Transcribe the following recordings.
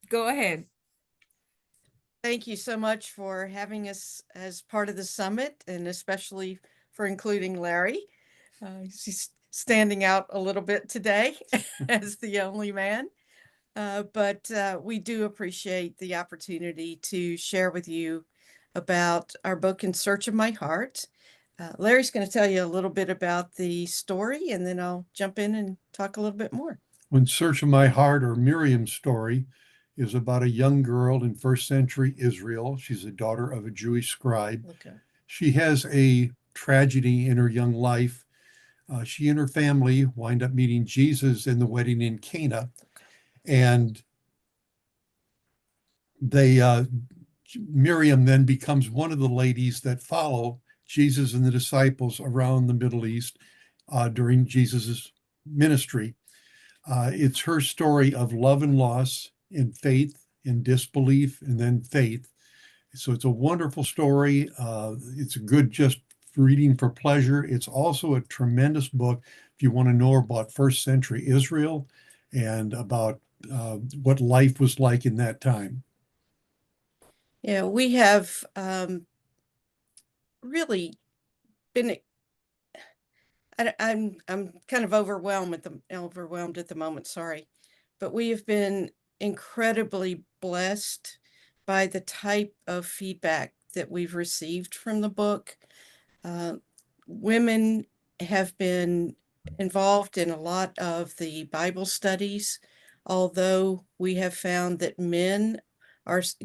Go ahead. Thank you so much for having us as part of the summit, and especially for including Larry. He's standing out a little bit today as the only man. But we do appreciate the opportunity to share with you about our book, In Search of My Heart. Larry's going to tell you a little bit about the story, and then I'll jump in and talk a little bit more. In Search of My Heart, or Miriam's story, is about a young girl in first century Israel. She's the daughter of a Jewish scribe. Okay. She has a tragedy in her young life. She and her family wind up meeting Jesus in the wedding in Cana, and they Miriam then becomes one of the ladies that follow Jesus and the disciples around the Middle East during Jesus's ministry. It's her story of love and loss, in faith, in disbelief, and then faith. So it's a wonderful story. It's a good just reading for pleasure. It's also a tremendous book if you want to know about first century Israel and about what life was like in that time. Yeah, we have really been. I'm kind of overwhelmed at the moment. Sorry, but we have been incredibly blessed by the type of feedback that we've received from the book. Uh, Women have been involved in a lot of the Bible studies, although we have found that men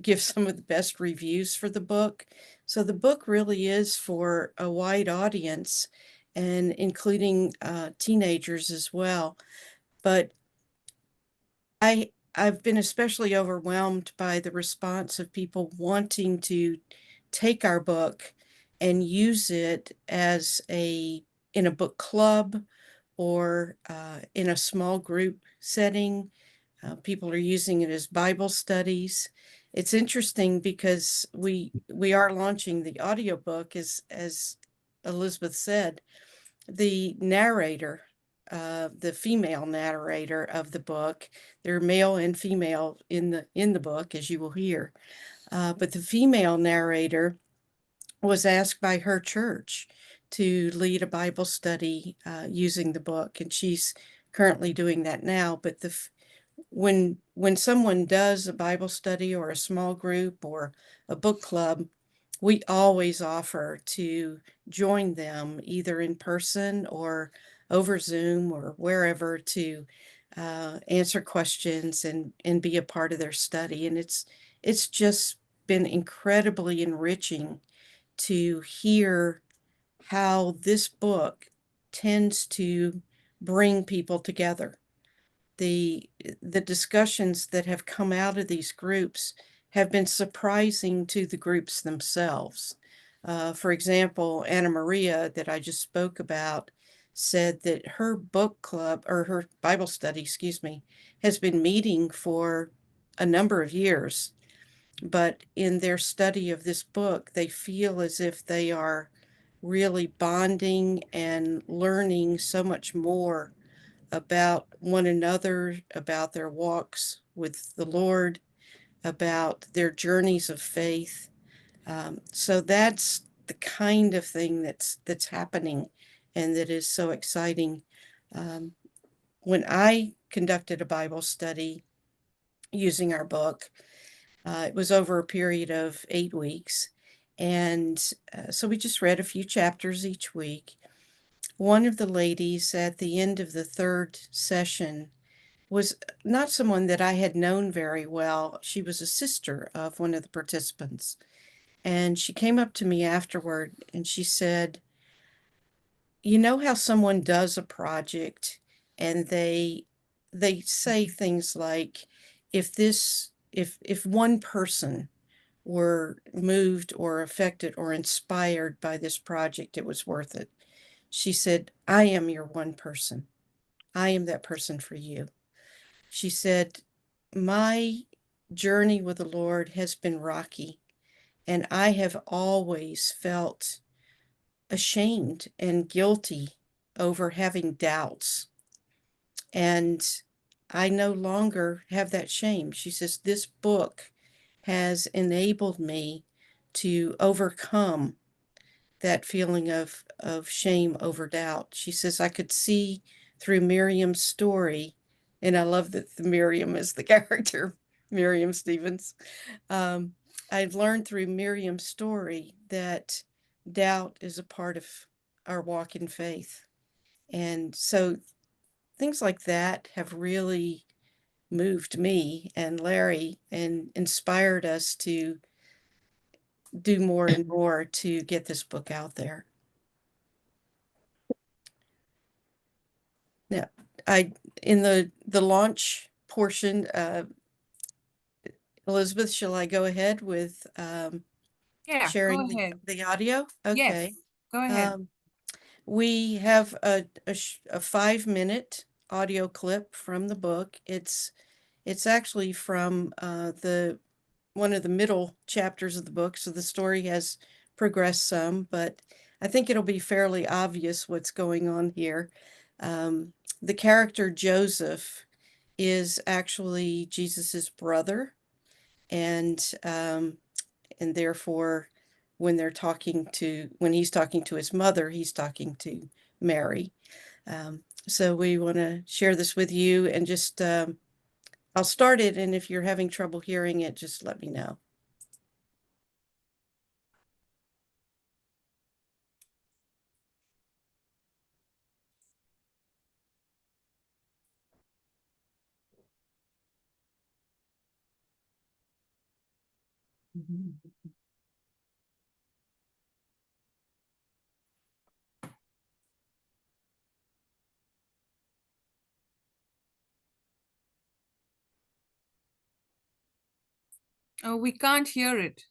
give some of the best reviews for the book. So the book really is for a wide audience, and including teenagers as well. But I've been especially overwhelmed by the response of people wanting to take our book and use it as in a book club or in a small group setting. People are using it as Bible studies. It's interesting because we are launching the audiobook, as Elizabeth said. The narrator, the female narrator of the book, there are male and female in the book, as you will hear. But the female narrator was asked by her church to lead a Bible study using the book, and she's currently doing that now. But when someone does a Bible study or a small group or a book club, we always offer to join them either in person or over Zoom or wherever to answer questions and be a part of their study. And it's just been incredibly enriching to hear how this book tends to bring people together. The discussions that have come out of these groups have been surprising to the groups themselves. For example, Anna Maria, that I just spoke about, said that her book club, or her Bible study, excuse me, has been meeting for a number of years. But in their study of this book, they feel as if they are really bonding and learning so much more about one another, about their walks with the Lord, about their journeys of faith. So that's the kind of thing that's happening, and that is so exciting. Um, when I conducted a Bible study using our book, it was over a period of 8 weeks, and so we just read a few chapters each week. One of the ladies at the end of the third session was not someone that I had known very well. She was a sister of one of the participants. And she came up to me afterward and she said, "You know how someone does a project and they say things like, if one person were moved or affected or inspired by this project, it was worth it." She said, "I am your one person. I am that person for you." She said, "My journey with the Lord has been rocky, and I have always felt ashamed and guilty over having doubts. And I no longer have that shame. She says, this book has enabled me to overcome that feeling of shame over doubt. She says, I could see through Miriam's story, and I love that the Miriam is the character, Miriam Stevens. I've learned through Miriam's story that doubt is a part of our walk in faith. And so things like that have really moved me and Larry and inspired us to do more and more to get this book out there. Now, in the launch portion, Elizabeth, shall I go ahead with Yeah, go sharing ahead. the audio? Okay. Yes, go ahead. We have a 5-minute audio clip from the book. It's actually from one of the middle chapters of the book, so the story has progressed some, but I think it'll be fairly obvious what's going on here. The character Joseph is actually Jesus's brother, and therefore, when he's talking to his mother, he's talking to Mary. So we want to share this with you, and just I'll start it, and if you're having trouble hearing it, just let me know. Oh, we can't hear it.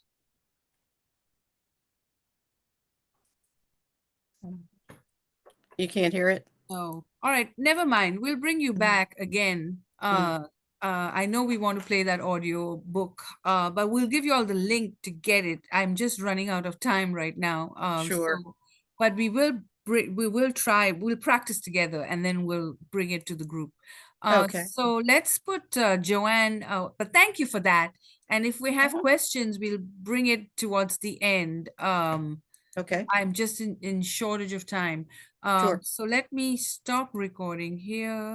You can't hear it? Oh, all right. Never mind. We'll bring you back again. I know we want to play that audio book, but we'll give you all the link to get it. I'm just running out of time right now. Sure. But we will try. We'll practice together, and then we'll bring it to the group. Okay. So let's put Joanne. But thank you for that. And if we have questions, we'll bring it towards the end. Okay. I'm just in shortage of time. Sure. So let me stop recording here.